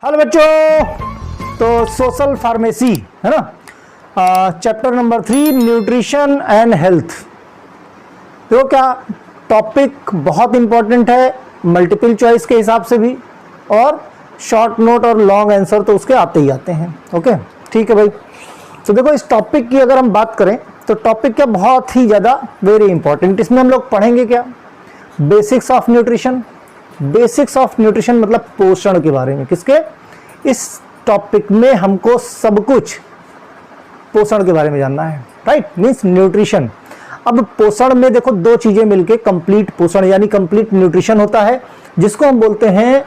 Hello बच्चों, तो social pharmacy है ना, chapter number 3 nutrition and health. तो क्या टॉपिक बहुत इंपॉर्टेंट है मल्टीपल चॉइस के हिसाब से भी, और शॉर्ट नोट और लॉन्ग आंसर तो उसके आते ही आते हैं। ओके ठीक है भाई। तो देखो इस टॉपिक की अगर हम बात करें तो टॉपिक क्या बहुत ही ज़्यादा वेरी इंपॉर्टेंट। इसमें हम लोग पढ़ेंगे क्या, basics of nutrition. Basics of nutrition मतलब पोषण के बारे में। किसके? इस टॉपिक में हमको सब कुछ पोषण के बारे में जानना है, राइट, मीन्स न्यूट्रिशन। अब पोषण में देखो दो चीजें मिलके कंप्लीट पोषण यानी कंप्लीट न्यूट्रिशन होता है, जिसको हम बोलते हैं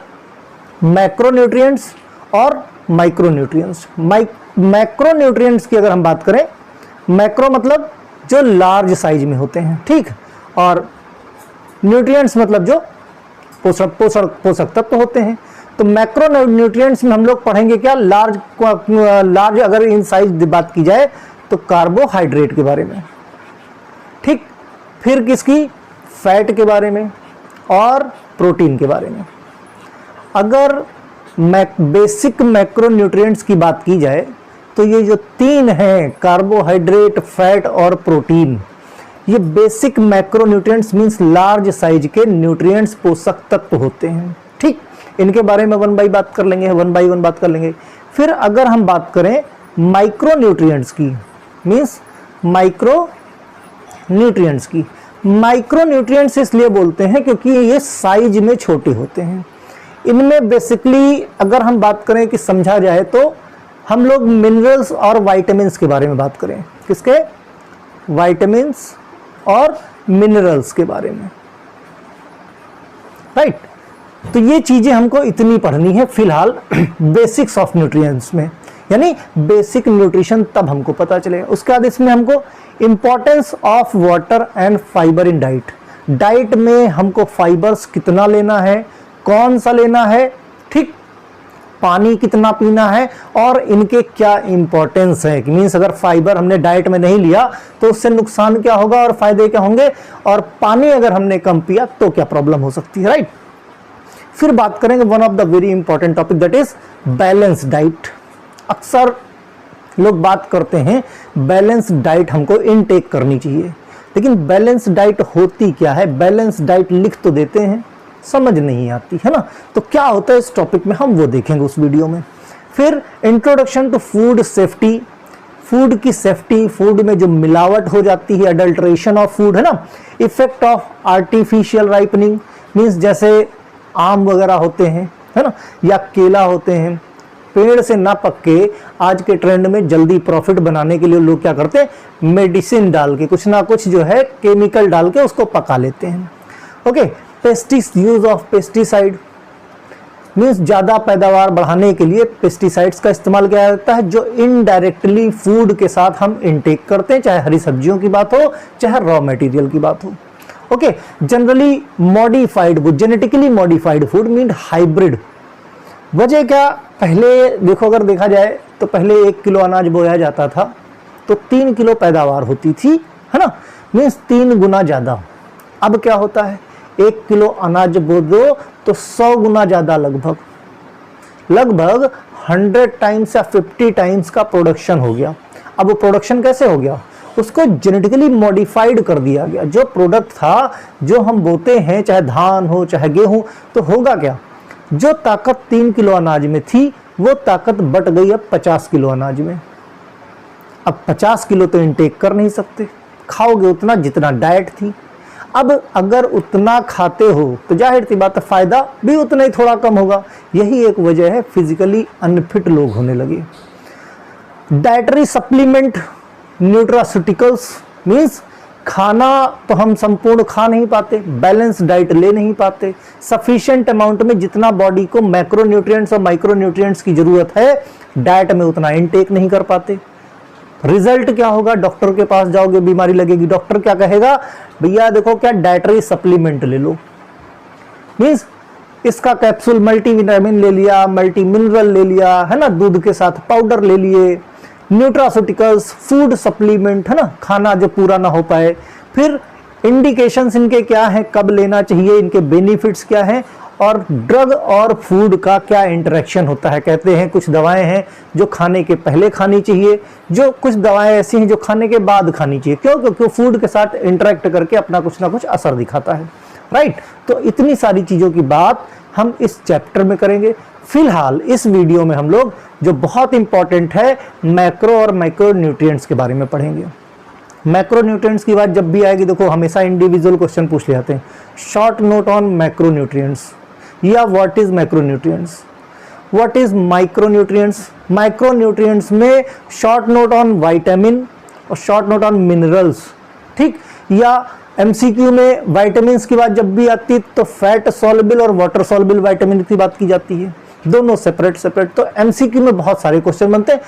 मैक्रोन्यूट्रिएंट्स और माइक्रोन्यूट्रिएंट्स। मैक्रोन्यूट्रिएंट्स की अगर हम बात करें, मैक्रो मतलब जो लार्ज साइज में होते हैं, ठीक, और न्यूट्रिएंट्स मतलब जो पोषक तत्व होते हैं। तो मैक्रो न्यूट्रिएंट्स में हम लोग पढ़ेंगे क्या, लार्ज अगर इन साइज बात की जाए तो कार्बोहाइड्रेट के बारे में, ठीक, फिर किसकी, फैट के बारे में और प्रोटीन के बारे में। अगर बेसिक मैक्रो न्यूट्रिएंट्स की बात की जाए तो ये जो तीन हैं, कार्बोहाइड्रेट, फैट और प्रोटीन, ये basic macronutrients means large size के न्यूट्रिएंट्स, पोषक तत्व होते हैं, ठीक। इनके बारे में वन बाय वन बात कर लेंगे। फिर अगर हम बात करें माइक्रोन्यूट्रिएंट्स की, मींस माइक्रोन्यूट्रिएंट्स की, माइक्रोन्यूट्रिएंट्स इसलिए बोलते हैं क्योंकि ये साइज में छोटे होते हैं। इनमें बेसिकली अगर हम बात करें कि समझा जाए तो हम लोग मिनरल्स और वाइटामिन्स के बारे में बात करें। किसके? वाइटामिन्स और मिनरल्स के बारे में, राइट। तो ये चीजें हमको इतनी पढ़नी है फिलहाल बेसिक्स ऑफ न्यूट्रिएंट्स में, यानी बेसिक न्यूट्रिशन तब हमको पता चलेगा। उसके बाद इसमें हमको importance of water and fibre in diet. Diet में हमको फाइबर्स कितना लेना है, कौन सा लेना है, ठीक, पानी कितना पीना है और इनके क्या इंपॉर्टेंस है। मीन्स अगर फाइबर हमने डाइट में नहीं लिया तो उससे नुकसान क्या होगा और फायदे क्या होंगे, और पानी अगर हमने कम पिया तो क्या प्रॉब्लम हो सकती है, राइट। फिर बात करेंगे one of the very important topic, that is balance diet. अक्सर लोग बात करते हैं बैलेंस डाइट हमको इनटेक करनी चाहिए, लेकिन बैलेंस डाइट होती क्या है, बैलेंस डाइट लिख तो देते हैं, समझ नहीं आती है ना। तो क्या होता है इस टॉपिक में हम वो देखेंगे उस वीडियो में। फिर introduction to food safety, food की सेफ्टी, फूड में जो मिलावट हो जाती है, अडल्ट्रेशन ऑफ फूड है ना, effect of artificial ripening, means जैसे आम वगैरह होते हैं है ना, या केला होते हैं, पेड़ से ना पक के आज के ट्रेंड में जल्दी प्रॉफिट बनाने के लिए लोग क्या करते हैं, मेडिसिन डाल के कुछ ना कुछ जो है केमिकल डाल के उसको पका लेते हैं। Okay, use of pesticide means ज्यादा पैदावार बढ़ाने के लिए पेस्टिसाइड्स का इस्तेमाल किया जाता है, जो इनडायरेक्टली फूड के साथ हम इनटेक करते हैं, चाहे हरी सब्जियों की बात हो चाहे रॉ मटेरियल की बात हो। Okay, generally modified food, genetically modified food mean hybrid. वजह क्या, पहले देखो अगर देखा जाए तो पहले 1 किलो अनाज बोया जाता था तो 3 किलो पैदावार होती थी, है ना, मीन्स 3 गुना ज्यादा। अब क्या होता है, 1 किलो अनाज बो दो तो 100 गुना ज्यादा, लगभग 100 टाइम्स या 50 टाइम्स का प्रोडक्शन हो गया। अब वो प्रोडक्शन कैसे हो गया, उसको जेनेटिकली मॉडिफाइड कर दिया गया। जो प्रोडक्ट था, जो हम बोते हैं, चाहे धान हो चाहे गेहूं, तो होगा क्या, जो ताकत 3 किलो अनाज में थी वो ताकत बट गई अब 50 किलो अनाज में। अब 50 किलो तो इनटेक कर नहीं सकते, खाओगे उतना जितना डाइट थी। अब अगर उतना खाते हो तो जाहिर सी बात है फायदा भी उतना ही थोड़ा कम होगा। यही एक वजह है फिजिकली अनफिट लोग होने लगे। डाइटरी सप्लीमेंट, न्यूट्रास्यूटिकल्स मीन्स खाना तो हम संपूर्ण खा नहीं पाते, बैलेंस डाइट ले नहीं पाते, सफिशिएंट अमाउंट में जितना बॉडी को मैक्रोन्यूट्रिएंट्स और माइक्रोन्यूट्रिएंट्स की जरूरत है डाइट में उतना इनटेक नहीं कर पाते। रिजल्ट क्या होगा, डॉक्टर के पास जाओगे, बीमारी लगेगी, डॉक्टर क्या कहेगा, भैया देखो क्या डाइटरी सप्लीमेंट ले लो, मीन्स इसका कैप्सूल मल्टीविटामिन ले लिया, मल्टी मिनरल ले लिया, है ना, दूध के साथ पाउडर ले लिए, न्यूट्रास्यूटिकल्स, फूड सप्लीमेंट, है ना, खाना जो पूरा ना हो पाए। फिर इंडिकेशंस इनके क्या हैं, कब लेना चाहिए, इनके बेनिफिट्स क्या हैं, और ड्रग और फूड का क्या इंटरेक्शन होता है। कहते हैं कुछ दवाएं हैं जो खाने के पहले खानी चाहिए, जो कुछ दवाएं ऐसी हैं जो खाने के बाद खानी चाहिए। क्यों? क्योंकि फूड के साथ इंटरेक्ट करके अपना कुछ ना कुछ असर दिखाता है, राइट। तो इतनी सारी चीज़ों की बात हम इस चैप्टर में करेंगे। फिलहाल इस वीडियो में हम लोग जो बहुत इंपॉर्टेंट है मैक्रो और माइक्रो न्यूट्रिएंट्स के बारे में पढ़ेंगे। मैक्रो न्यूट्रिएंट्स की बात जब भी आएगी, देखो हमेशा इंडिविजुअल क्वेश्चन पूछ ले जाते हैं। Short note on macronutrients या what is macronutrients, what is micronutrients. Micronutrients में शॉर्ट नोट ऑन विटामिन और शॉर्ट नोट ऑन मिनरल्स, ठीक। या एमसीक्यू में विटामिन्स की बात जब भी आती है तो फैट सॉल्युबल और वाटर सॉल्युबल विटामिन की बात की जाती है, दोनों सेपरेट सेपरेट। तो एमसीक्यू में बहुत सारे क्वेश्चन बनते हैं।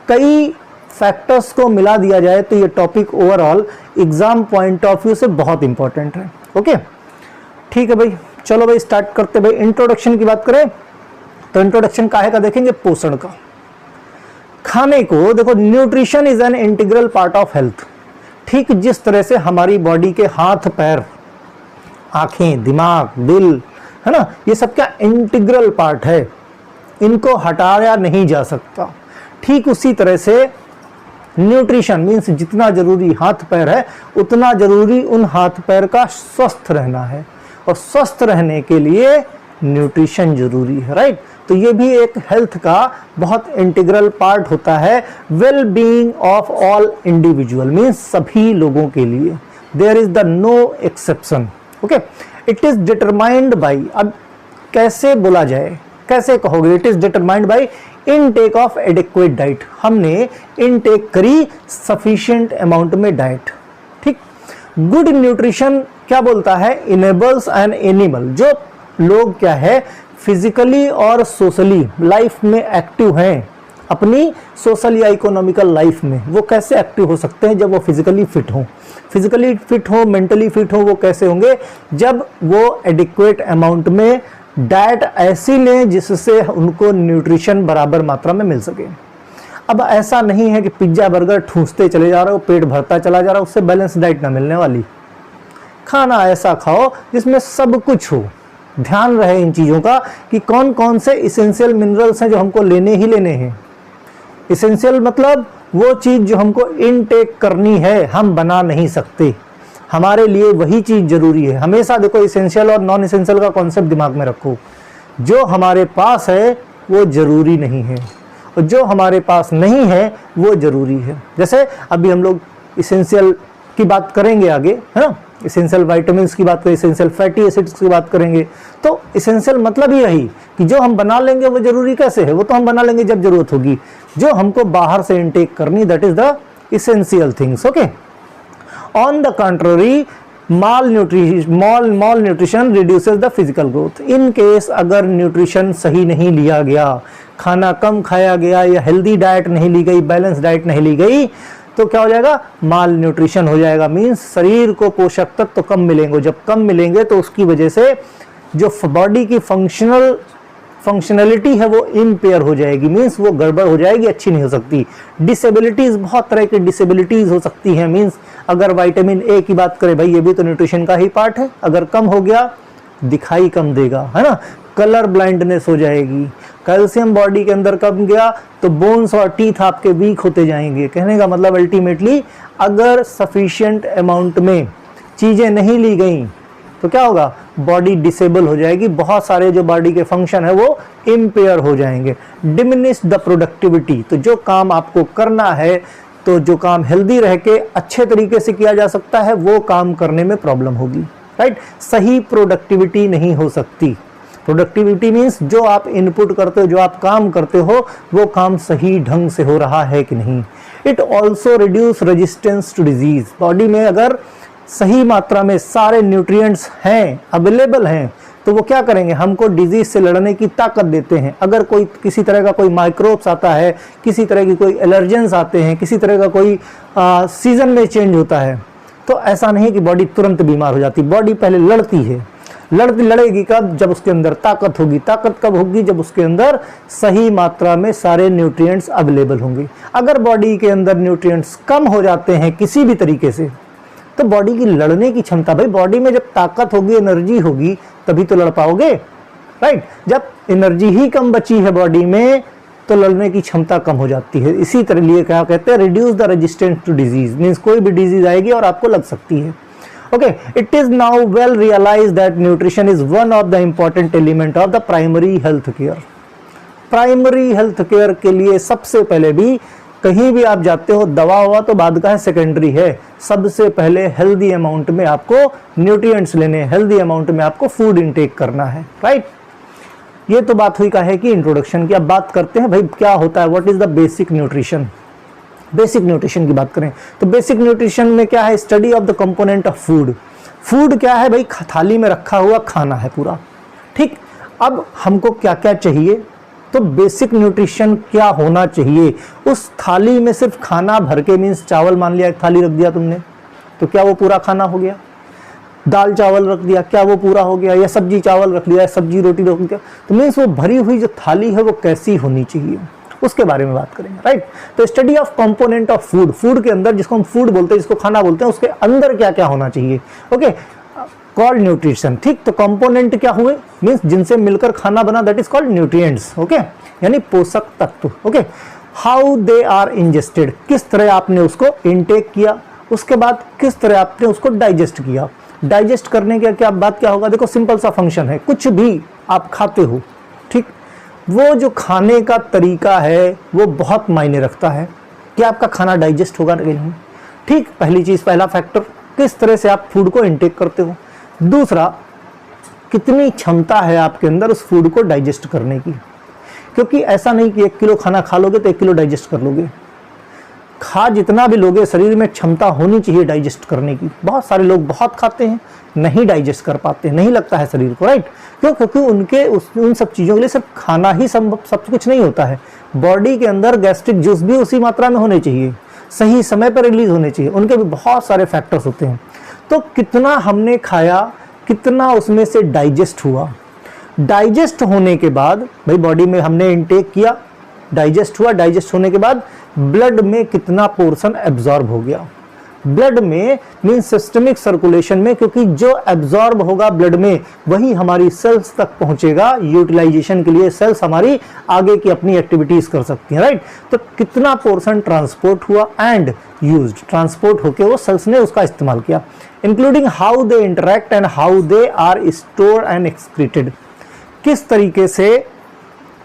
कई फैक्टर्स को मिला दिया जाए तो ये topic overall exam point of view से बहुत इंपॉर्टेंट है। ओके, ठीक है भाई, चलो भाई स्टार्ट करते। भाई इंट्रोडक्शन की बात करें तो इंट्रोडक्शन काहे का देखेंगे, पोषण का। खाने को देखो, nutrition is an integral part of health. ठीक जिस तरह से हमारी बॉडी के हाथ पैर, आंखें, दिमाग, दिल, है ना, ये सब क्या इंटीग्रल पार्ट है, इनको हटाया नहीं जा सकता। ठीक उसी तरह से न्यूट्रिशन मीन्स जितना जरूरी हाथ पैर है उतना जरूरी उन हाथ पैर का स्वस्थ रहना है, और स्वस्थ रहने के लिए न्यूट्रिशन जरूरी है, राइट। तो ये भी एक हेल्थ का बहुत इंटीग्रल पार्ट होता है। Well being of all individual means सभी लोगों के लिए, there is the no exception. Okay, it is determined by, अब कैसे बोला जाए, कैसे कहोगे, it is determined by intake of adequate diet. हमने इनटेक करी सफिशिएंट अमाउंट में डाइट, ठीक। गुड न्यूट्रिशन क्या बोलता है, इनेबल्स एन एनिमल, जो लोग क्या है फिजिकली और सोशली लाइफ में एक्टिव हैं, अपनी सोशल या इकोनॉमिकल लाइफ में वो कैसे एक्टिव हो सकते हैं, जब वो फिजिकली फिट हों। फिजिकली फिट हो, मेंटली फिट हो, वो कैसे होंगे, जब वो एडिक्वेट अमाउंट में डाइट ऐसी लें जिससे उनको न्यूट्रिशन बराबर मात्रा में मिल सके। अब ऐसा नहीं है कि पिज्जा बर्गर ठूंसते चले जा रहे हो, पेट भरता चला जा रहा है, उससे बैलेंस डाइट ना मिलने वाली। खाना ऐसा खाओ जिसमें सब कुछ हो। ध्यान रहे इन चीज़ों का कि कौन कौन से इसेंशियल मिनरल्स हैं जो हमको लेने ही लेने हैं। इसेंशियल मतलब वो चीज़ जो हमको इनटेक करनी है, हम बना नहीं सकते, हमारे लिए वही चीज़ जरूरी है। हमेशा देखो इसेंशियल और नॉन इसेंशियल का कॉन्सेप्ट दिमाग में रखो। जो हमारे पास है वो जरूरी नहीं है, और जो हमारे पास नहीं है वो जरूरी है। जैसे अभी हम लोग इसेंशियल की बात करेंगे आगे, है ना, इसेंशियल विटामिन्स की बात करें, इसेंशियल फैटी एसिड्स की बात करेंगे। तो इसेंशियल मतलब ही यही कि जो हम बना लेंगे वो जरूरी कैसे है, वो तो हम बना लेंगे जब जरूरत होगी। जो हमको बाहर से इनटेक करनी, that is the essential things. Okay, on the contrary mall nutrition reduces the physical growth. In case अगर न्यूट्रिशन सही नहीं लिया गया, खाना कम खाया गया या हेल्दी डाइट नहीं ली गई, बैलेंस डाइट नहीं ली गई, तो क्या हो जाएगा, माल न्यूट्रिशन हो जाएगा। मीन्स शरीर को पोषक तत्व तो कम मिलेंगे। जब कम मिलेंगे तो उसकी वजह से जो बॉडी की फंक्शनलिटी है वो इम्पेयर हो जाएगी, मीन्स वो गड़बड़ हो जाएगी, अच्छी नहीं हो सकती। डिसेबिलिटीज, बहुत तरह की डिसेबिलिटीज हो सकती हैं। मीन्स अगर विटामिन ए की बात करें, भाई ये भी तो न्यूट्रिशन का ही पार्ट है, अगर कम हो गया दिखाई कम देगा, है ना, कलर ब्लाइंडनेस हो जाएगी। कैल्शियम बॉडी के अंदर कम गया तो बोन्स और टीथ आपके वीक होते जाएंगे। कहने का मतलब अल्टीमेटली अगर सफिशिएंट अमाउंट में चीज़ें नहीं ली गई तो क्या होगा, बॉडी डिसेबल हो जाएगी, बहुत सारे जो बॉडी के फंक्शन है वो इम्पेयर हो जाएंगे। डिमिनिश द प्रोडक्टिविटी, तो जो काम आपको करना है, तो जो काम हेल्दी रह के अच्छे तरीके से किया जा सकता है वो काम करने में प्रॉब्लम होगी, राइट। सही प्रोडक्टिविटी नहीं हो सकती। प्रोडक्टिविटी मीन्स जो आप इनपुट करते हो, जो आप काम करते हो, वो काम सही ढंग से हो रहा है कि नहीं। It also reduce resistance to disease. Body में अगर सही मात्रा में सारे न्यूट्रिएंट्स हैं, अवेलेबल हैं, तो वो क्या करेंगे, हमको डिजीज से लड़ने की ताकत देते हैं। अगर कोई किसी तरह का कोई माइक्रोब्स आता है, किसी तरह की कोई एलर्जेंस आते हैं, किसी तरह का कोई सीजन में चेंज होता है, तो ऐसा नहीं कि बॉडी तुरंत बीमार हो जाती। बॉडी पहले लड़ती है। लड़ेगी कब, जब उसके अंदर ताकत होगी। ताकत कब होगी, जब उसके अंदर सही मात्रा में सारे न्यूट्रिएंट्स अवेलेबल होंगे। अगर बॉडी के अंदर न्यूट्रिएंट्स कम हो जाते हैं किसी भी तरीके से, तो बॉडी की लड़ने की क्षमता, भाई बॉडी में जब ताकत होगी, एनर्जी होगी, तभी तो लड़ पाओगे। राइट। जब एनर्जी ही कम बची है बॉडी में तो लड़ने की क्षमता कम हो जाती है। इसी तरह लिए क्या कहते हैं, reduce the resistance to disease, means कोई भी डिजीज आएगी और आपको लग सकती है। Okay, it is now well realized that nutrition is one of the important element of the primary health care. Primary health care के लिए सबसे पहले भी, कहीं भी आप जाते हो, दवा हुआ तो बाद का है, सेकेंडरी है, सबसे पहले हेल्दी अमाउंट में आपको न्यूट्रिएंट्स लेने, हेल्दी अमाउंट में आपको फूड इनटेक करना है, राइट। ये तो बात हुई का है कि इंट्रोडक्शन की। अब बात करते हैं भाई क्या होता है, what is the basic nutrition. Basic nutrition की बात करें तो बेसिक न्यूट्रिशन में क्या है, study of the component of food. Food क्या है भाई, थाली में रखा हुआ खाना है पूरा, ठीक। अब हमको क्या क्या चाहिए, तो बेसिक न्यूट्रिशन क्या होना चाहिए। उस थाली में सिर्फ खाना भर के, मीन्स चावल मान लिया एक थाली रख दिया तुमने, तो क्या वो पूरा खाना हो गया। दाल चावल रख दिया, क्या वो पूरा हो गया। या सब्जी चावल रख लिया, सब्जी रोटी रख दिया, तो मीन्स वो भरी हुई जो थाली है वो कैसी होनी चाहिए, उसके बारे में बात करेंगे, राइट। तो study of component of food, food के अंदर, जिसको हम फूड बोलते हैं, जिसको खाना बोलते हैं, उसके अंदर क्या क्या होना चाहिए। ओके, कॉल्ड न्यूट्रिशन, ठीक। तो कंपोनेंट क्या हुए, मीन्स जिनसे मिलकर खाना बना, that is called nutrients, okay, यानी पोषक तत्व। Okay, how they are ingested, किस तरह आपने उसको इनटेक किया, उसके बाद किस तरह आपने उसको डाइजेस्ट किया। डाइजेस्ट करने के क्या बात क्या होगा, देखो सिंपल सा फंक्शन है, कुछ भी आप खाते हो, ठीक, वो जो खाने का तरीका है वो बहुत मायने रखता है कि आपका खाना डाइजेस्ट होगा कि नहीं, ठीक। पहली चीज, पहला फैक्टर, किस तरह से आप फूड को इनटेक करते हो। दूसरा, कितनी क्षमता है आपके अंदर उस फूड को डाइजेस्ट करने की, क्योंकि ऐसा नहीं कि 1 किलो खाना खा लोगे तो 1 किलो डाइजेस्ट कर लोगे। खा जितना भी लोगे, शरीर में क्षमता होनी चाहिए डाइजेस्ट करने की। बहुत सारे लोग बहुत खाते हैं, नहीं डाइजेस्ट कर पाते, नहीं लगता है शरीर को, राइट। क्यों, क्योंकि उनके उन सब चीज़ों के लिए सिर्फ खाना ही सब कुछ नहीं होता है। बॉडी के अंदर गैस्ट्रिक जूस भी उसी मात्रा में होने चाहिए, सही समय पर रिलीज होने चाहिए, उनके भी बहुत सारे फैक्टर्स होते हैं। तो कितना हमने खाया, कितना उसमें से डाइजेस्ट हुआ। डाइजेस्ट होने के बाद भाई बॉडी में हमने इनटेक किया, डाइजेस्ट हुआ, डाइजेस्ट होने के बाद ब्लड में कितना पोर्शन एब्जॉर्ब हो गया। ब्लड में मीन सिस्टमिक सर्कुलेशन में, क्योंकि जो एब्जॉर्ब होगा ब्लड में वही हमारी सेल्स तक पहुंचेगा यूटिलाइजेशन के लिए। सेल्स हमारी आगे की अपनी एक्टिविटीज कर सकती हैं, राइट। तो कितना पोर्शन ट्रांसपोर्ट हुआ एंड यूज्ड, ट्रांसपोर्ट होके वो सेल्स ने उसका इस्तेमाल किया, including how they interact and how they are stored and excreted. किस तरीके से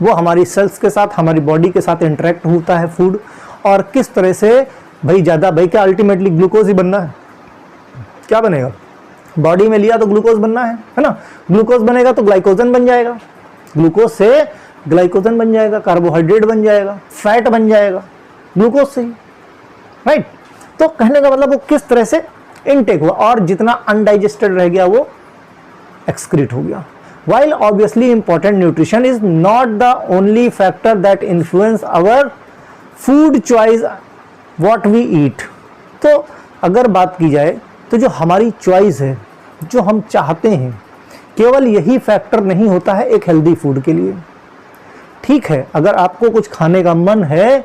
वो हमारी सेल्स के साथ, हमारी बॉडी के साथ इंटरेक्ट होता है फूड, और किस तरह से भाई ज़्यादा, भाई क्या अल्टीमेटली ग्लूकोज ही बनना है, क्या बनेगा, बॉडी में लिया तो ग्लूकोज बनना है ना। ग्लूकोज बनेगा तो ग्लाइकोजन बन जाएगा, ग्लूकोज से ग्लाइकोजन बन जाएगा, कार्बोहाइड्रेट बन जाएगा, फैट बन जाएगा ग्लूकोज से ही, राइट। तो कहने का मतलब वो किस तरह से इनटेक हुआ, और जितना अनडाइजेस्टेड रह गया वो एक्सक्रीट हो गया। While obviously important, nutrition is not the only factor that influence our food choice, what we eat। तो अगर बात की जाए तो जो हमारी चॉइस है, जो हम चाहते हैं, केवल यही फैक्टर नहीं होता है एक हेल्दी फूड के लिए। ठीक है, अगर आपको कुछ खाने का मन है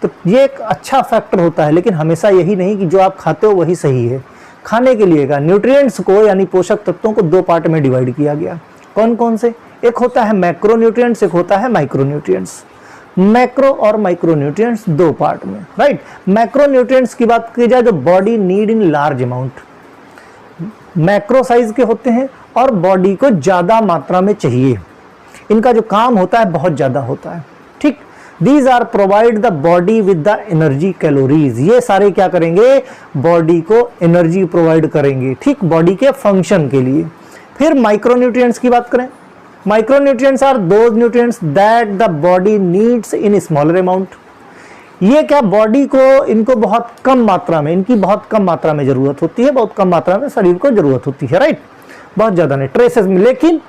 तो ये एक अच्छा फैक्टर होता है, लेकिन हमेशा यही नहीं कि जो आप खाते हो वही सही है। खाने के लिए का न्यूट्रिएंट्स को, यानी पोषक तत्वों को 2 पार्ट में डिवाइड किया गया। कौन कौन से, एक होता है मैक्रो न्यूट्रिएंट्स, एक होता है माइक्रो न्यूट्रिएंट्स। मैक्रो और माइक्रो न्यूट्रिएंट्स 2 पार्ट में, राइट। मैक्रो न्यूट्रिएंट्स की बात की जाए तो body need in large amount, macro size के होते हैं और बॉडी को ज्यादा मात्रा में चाहिए, इनका जो काम होता है बहुत ज्यादा होता है, ठीक। These are provide the body with the energy calories, ये सारे क्या करेंगे, बॉडी को एनर्जी प्रोवाइड करेंगे, ठीक, बॉडी के फंक्शन के लिए। फिर माइक्रोन्यूट्रिएंट्स की बात करें, micronutrients are those nutrients that the body needs in smaller amount. ये क्या, बॉडी को इनको बहुत कम मात्रा में, इनकी बहुत कम मात्रा में जरूरत होती है, बहुत कम मात्रा में शरीर को जरूरत होती है, राइट। बहुत ज्यादा नहीं, ट्रेसेस में, लेकिन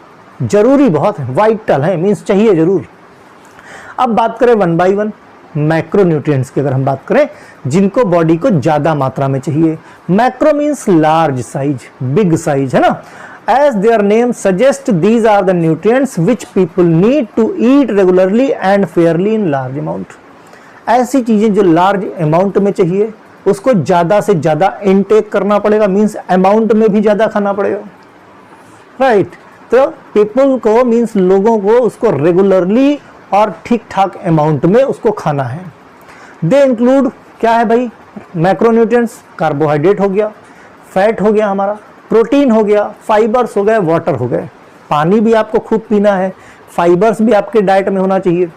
जरूरी बहुत है, वाइटल है, मीन्स चाहिए जरूर। अब बात करें 1 by 1 मैक्रोन्यूट्रिएंट्स की, अगर हम बात करें जिनको बॉडी को ज्यादा मात्रा में चाहिए। Macro means large size, big size, है ना। As their name suggests, these are the nutrients which people need to eat regularly and fairly in large amount। ऐसी चीजें जो लार्ज अमाउंट में चाहिए, उसको ज्यादा से ज्यादा इनटेक करना पड़ेगा, मीन्स अमाउंट में भी ज्यादा खाना पड़ेगा, राइट। तो पीपल को मीन्स लोगों को उसको रेगुलरली और ठीक ठाक अमाउंट में उसको खाना है। दे इंक्लूड क्या है भाई, मैक्रोन्यूट्रिएंट्स, कार्बोहाइड्रेट हो गया, फैट हो गया हमारा, प्रोटीन हो गया, फाइबर्स हो गए, वाटर हो गए। पानी भी आपको खूब पीना है, फाइबर्स भी आपके डाइट में होना चाहिए,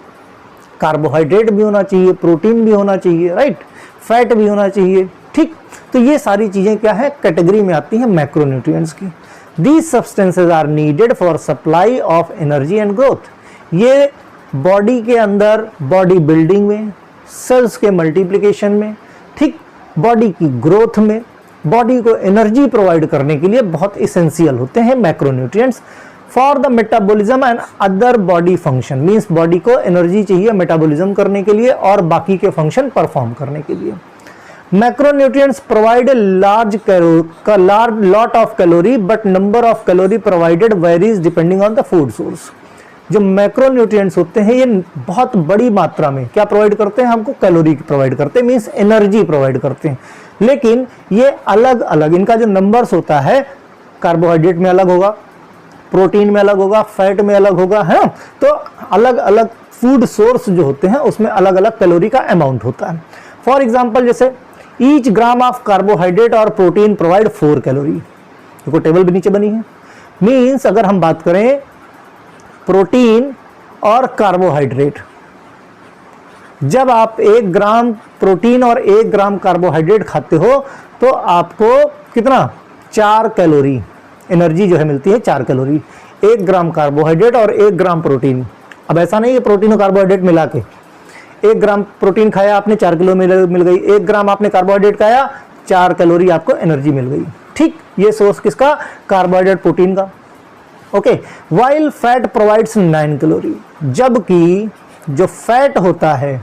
कार्बोहाइड्रेट भी होना चाहिए, प्रोटीन भी होना चाहिए, राइट, फैट भी होना चाहिए, ठीक। तो ये सारी चीजें क्या है, कैटेगरी में आती हैं मैक्रोन्यूट्रिएंट्स की। These substances are needed for supply of energy and growth. ये बॉडी के अंदर बॉडी बिल्डिंग में, सेल्स के मल्टीप्लिकेशन में, ठीक, बॉडी की ग्रोथ में, बॉडी को एनर्जी प्रोवाइड करने के लिए बहुत इसेंशियल होते हैं macronutrients. For the metabolism and other body function, means body को एनर्जी चाहिए मेटाबॉलिज्म करने के लिए और बाकी के फंक्शन परफॉर्म करने के लिए। Macronutrients provide a lot of calorie but number of calorie provided varies depending on the food source. जो मैक्रोन्यूट्रिएंट्स होते हैं ये बहुत बड़ी मात्रा में क्या प्रोवाइड करते हैं, हमको कैलोरी प्रोवाइड करते हैं, मीन्स एनर्जी प्रोवाइड करते हैं। लेकिन ये अलग अलग, इनका जो नंबर्स होता है, कार्बोहाइड्रेट में अलग होगा, प्रोटीन में अलग होगा, फैट में अलग होगा, है। तो अलग अलग फूड सोर्स जो होते हैं उसमें अलग अलग कैलोरी का अमाउंट होता है। फॉर एग्जाम्पल जैसे ईच ग्राम ऑफ कार्बोहाइड्रेट और प्रोटीन प्रोवाइड 4 कैलोरी। देखो टेबल भी नीचे बनी है। मीन्स अगर हम बात करें प्रोटीन और कार्बोहाइड्रेट, जब आप 1 ग्राम प्रोटीन और 1 ग्राम कार्बोहाइड्रेट खाते हो तो आपको कितना, 4 कैलोरी एनर्जी जो है मिलती है, 4 कैलोरी। 1 ग्राम कार्बोहाइड्रेट और 1 ग्राम प्रोटीन। अब ऐसा नहीं है प्रोटीन और कार्बोहाइड्रेट मिला के 1 ग्राम प्रोटीन खाया आपने 4 किलो मिल गई, 1 ग्राम आपने कार्बोहाइड्रेट खाया 4 कैलोरी आपको एनर्जी मिल गई, ठीक। ये सोर्स किसका, कार्बोहाइड्रेट प्रोटीन का, okay. While fat provides 9 calorie, जबकि जो फैट होता है,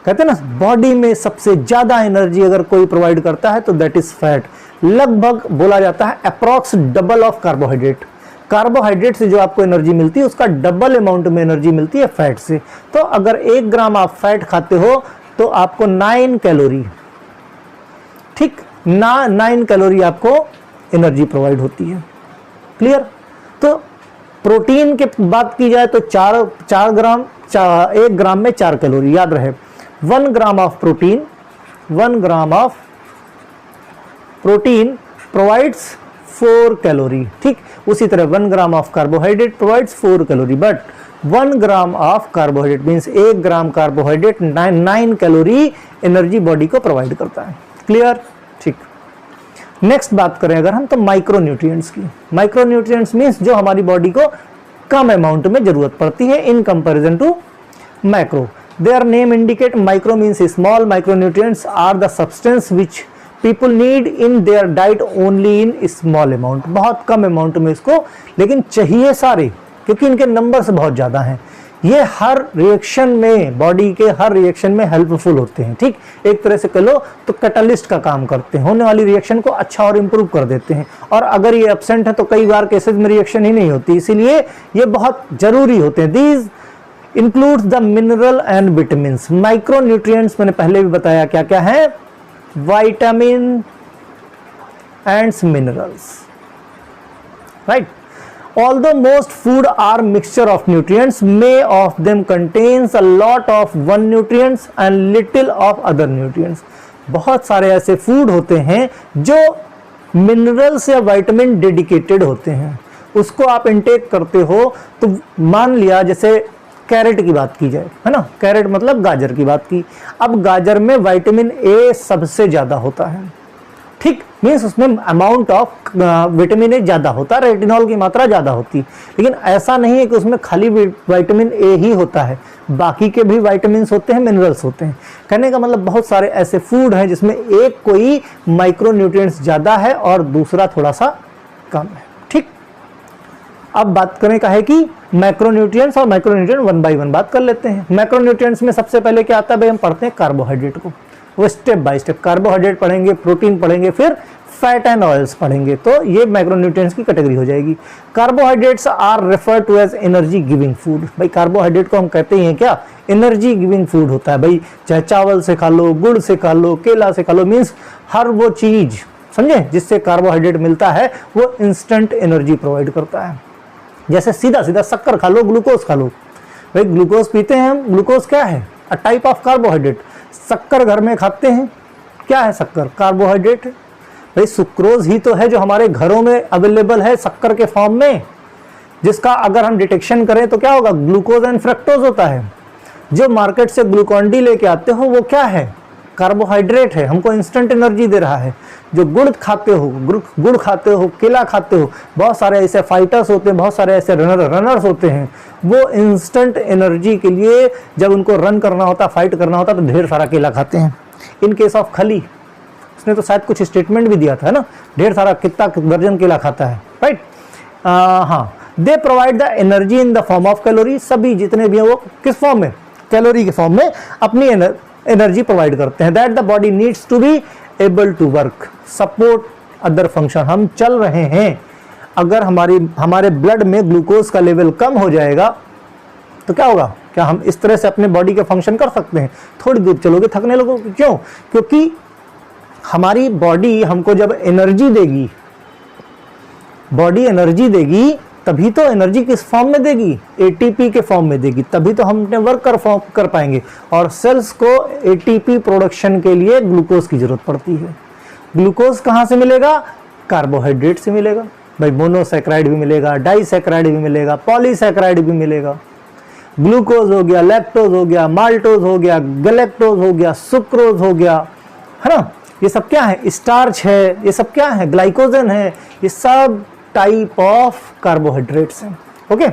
कहते हैं ना बॉडी में सबसे ज्यादा एनर्जी अगर कोई प्रोवाइड करता है तो दैट इज फैट। लगभग बोला जाता है approx double of carbohydrate. Carbohydrate से जो आपको एनर्जी मिलती है उसका डबल अमाउंट में एनर्जी मिलती है फैट से। तो अगर 1 ग्राम आप फैट खाते हो तो आपको 9 कैलोरी, ठीक, 9 कैलोरी आपको एनर्जी प्रोवाइड होती है। क्लियर। तो प्रोटीन की बात की जाए तो 4 ग्राम, 1 ग्राम में 4 कैलोरी, याद रहे। 1 gram of protein, 1 gram of protein provides 4 calorie, ठीक। उसी तरह 1 gram of carbohydrate provides 4 calorie, but 1 gram of carbohydrate means 1 gram carbohydrate 9 calorie energy body को प्रोवाइड करता है। क्लियर, ठीक। नेक्स्ट बात करें अगर हम तो माइक्रोन्यूट्रिएंट्स की। माइक्रोन्यूट्रिएंट्स मीन्स जो हमारी बॉडी को कम अमाउंट में जरूरत पड़ती है in comparison to macro. Their name indicate micro means small. Micronutrients are the substance which people need in their diet only in small amount. बहुत कम अमाउंट में इसको, लेकिन चाहिए सारे, क्योंकि इनके नंबर्स बहुत ज़्यादा हैं। ये हर रिएक्शन में, बॉडी के हर रिएक्शन में हेल्पफुल होते हैं, ठीक। एक तरह से कह लो तो कैटलिस्ट का काम करते हैं, होने वाली रिएक्शन को अच्छा और इम्प्रूव कर देते हैं। और अगर ये एब्सेंट है तो कई बार केसेस में रिएक्शन ही नहीं होती, इसीलिए ये बहुत जरूरी होते हैं। These includes the mineral and vitamins. Micronutrients मैंने पहले भी बताया क्या क्या है, vitamin and minerals, right. Although most food are mixture of nutrients, many of them contains a lot of one nutrients and little of other nutrients. बहुत सारे ऐसे फूड होते हैं जो मिनरल्स या विटामिन डेडिकेटेड होते हैं, उसको आप इनटेक करते हो। तो मान लिया जैसे कैरेट की बात की जाए, है ना, कैरेट मतलब गाजर की बात की। अब गाजर में विटामिन ए सबसे ज्यादा होता है, ठीक, मीन्स उसमें अमाउंट ऑफ विटामिन ए ज्यादा होता है, रेटिनॉल की मात्रा ज्यादा होती है। लेकिन ऐसा नहीं है कि उसमें खाली विटामिन ए ही होता है, बाकी के भी विटामिन होते हैं, मिनरल्स होते हैं। कहने का मतलब बहुत सारे ऐसे फूड हैं जिसमें एक कोई माइक्रोन्यूट्रिएंट्स ज्यादा है और दूसरा थोड़ा सा कम है, ठीक। अब बात करें का है कि मैक्रोन्यूट्रिएंट्स और माइक्रोन्यूट्रिएंट 1 बाय 1 बात कर लेते हैं। मैक्रोन्यूट्रिएंट्स में सबसे पहले क्या आता है भाई, हम पढ़ते हैं कार्बोहाइड्रेट को, वो स्टेप बाय स्टेप कार्बोहाइड्रेट पढ़ेंगे, प्रोटीन पढ़ेंगे, फिर फैट एंड ऑयल्स पढ़ेंगे, तो ये मैक्रोन्यूट्रिएंट्स की कैटेगरी हो जाएगी। Carbohydrates are refer to as energy giving food. भाई कार्बोहाइड्रेट को हम कहते हैं क्या, एनर्जी गिविंग फूड होता है भाई। चाहे चावल से खा लो, गुड़ से खा लो, केला से खा लो, मीन्स हर वो चीज समझे जिससे कार्बोहाइड्रेट मिलता है वो इंस्टेंट एनर्जी प्रोवाइड करता है। जैसे सीधा सीधा शक्कर खा लो, ग्लूकोज खा लो। भाई ग्लूकोज पीते हैं हम, ग्लूकोज क्या है? A type of carbohydrate. शक्कर घर में खाते हैं, क्या है शक्कर? कार्बोहाइड्रेट है। भाई सुक्रोज ही तो है जो हमारे घरों में अवेलेबल है शक्कर के फॉर्म में, जिसका अगर हम डिटेक्शन करें तो क्या होगा? ग्लूकोज एंड फ्रक्टोज होता है। जो मार्केट से ग्लूकॉन डी लेके आते हो वो क्या है? कार्बोहाइड्रेट है, हमको इंस्टेंट एनर्जी दे रहा है। जो गुड़ खाते हो, गुड़ खाते हो, केला खाते हो, बहुत सारे ऐसे फाइटर्स होते हैं, बहुत सारे ऐसे रनर्स होते हैं, वो इंस्टेंट एनर्जी के लिए जब उनको रन करना होता, फाइट करना होता तो ढेर सारा केला खाते हैं। इन केस ऑफ खली, उसने तो शायद कुछ स्टेटमेंट भी दिया था, है ना, ढेर सारा कितना दर्जन केला खाता है, राइट। हाँ, they provide the energy in the form of calorie. सभी जितने भी हैं वो किस फॉर्म में? कैलोरी के फॉर्म में अपनी एनर्जी प्रोवाइड करते हैं। That the body needs to be able to work, support other function. हम चल रहे हैं, अगर हमारे ब्लड में ग्लूकोज का लेवल कम हो जाएगा तो क्या होगा? क्या हम इस तरह से अपने बॉडी के फंक्शन कर सकते हैं? थोड़ी दूर चलोगे थकने लगोगे। क्यों? क्योंकि हमारी बॉडी हमको जब एनर्जी देगी, बॉडी एनर्जी देगी तभी तो एनर्जी किस फॉर्म में देगी? एटीपी के फॉर्म में देगी, तभी तो हम अपने वर्क कर पाएंगे। और सेल्स को एटीपी प्रोडक्शन के लिए ग्लूकोज की जरूरत पड़ती है। ग्लूकोज कहाँ से मिलेगा? कार्बोहाइड्रेट से मिलेगा। भाई मोनोसैकेराइड भी मिलेगा, डाइसैकेराइड भी मिलेगा, पॉलीसैकेराइड भी मिलेगा। ग्लूकोज हो गया, लैक्टोज हो गया, माल्टोज हो गया, गैलेक्टोज हो गया, सुक्रोज हो गया, है ना, ये सब क्या है? स्टार्च है, ये सब क्या है? ग्लाइकोजन है, ये सब टाइप ऑफ कार्बोहाइड्रेट्स हैं। ओके,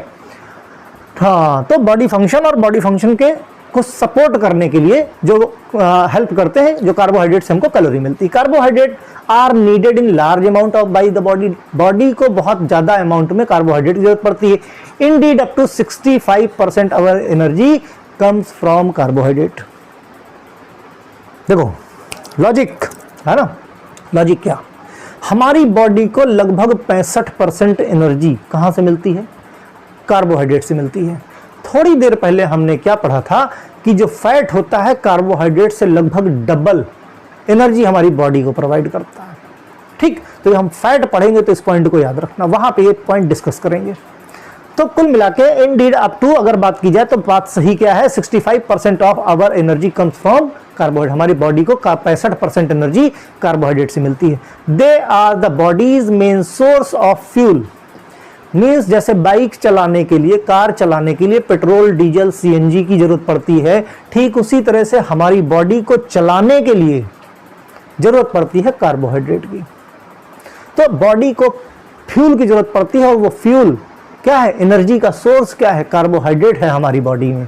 हाँ, तो बॉडी फंक्शन और बॉडी फंक्शन के को सपोर्ट करने के लिए जो हेल्प करते हैं, जो कार्बोहाइड्रेट से हमको कैलोरी मिलती है। Carbohydrate are needed in large amount of by the body. Body को बहुत ज्यादा अमाउंट में कार्बोहाइड्रेट की जरूरत पड़ती है। Indeed up to 65% our energy comes from carbohydrate. देखो लॉजिक है ना, लॉजिक क्या? हमारी बॉडी को लगभग 65% एनर्जी कहां से मिलती है? कार्बोहाइड्रेट से मिलती है। थोड़ी देर पहले हमने क्या पढ़ा था कि जो फैट होता है कार्बोहाइड्रेट से लगभग डबल एनर्जी हमारी बॉडी को प्रोवाइड करता है। ठीक, तो हम फैट पढ़ेंगे तो इस पॉइंट को याद रखना, वहां पे ये पॉइंट डिस्कस करेंगे। तो कुल मिला के इंडीड अप टू अगर बात की जाए तो बात सही क्या है? 65% of our energy comes from carbohydrate. हमारी बॉडी को 65% एनर्जी कार्बोहाइड्रेट से मिलती है। They are the body's main source of fuel. Means जैसे बाइक चलाने के लिए, कार चलाने के लिए पेट्रोल, डीजल, सीएनजी की जरूरत पड़ती है, ठीक उसी तरह से हमारी बॉडी को चलाने के लिए जरूरत पड़ती है कार्बोहाइड्रेट की। तो बॉडी को फ्यूल की जरूरत पड़ती है और वो फ्यूल क्या है? एनर्जी का सोर्स क्या है? कार्बोहाइड्रेट है हमारी बॉडी में।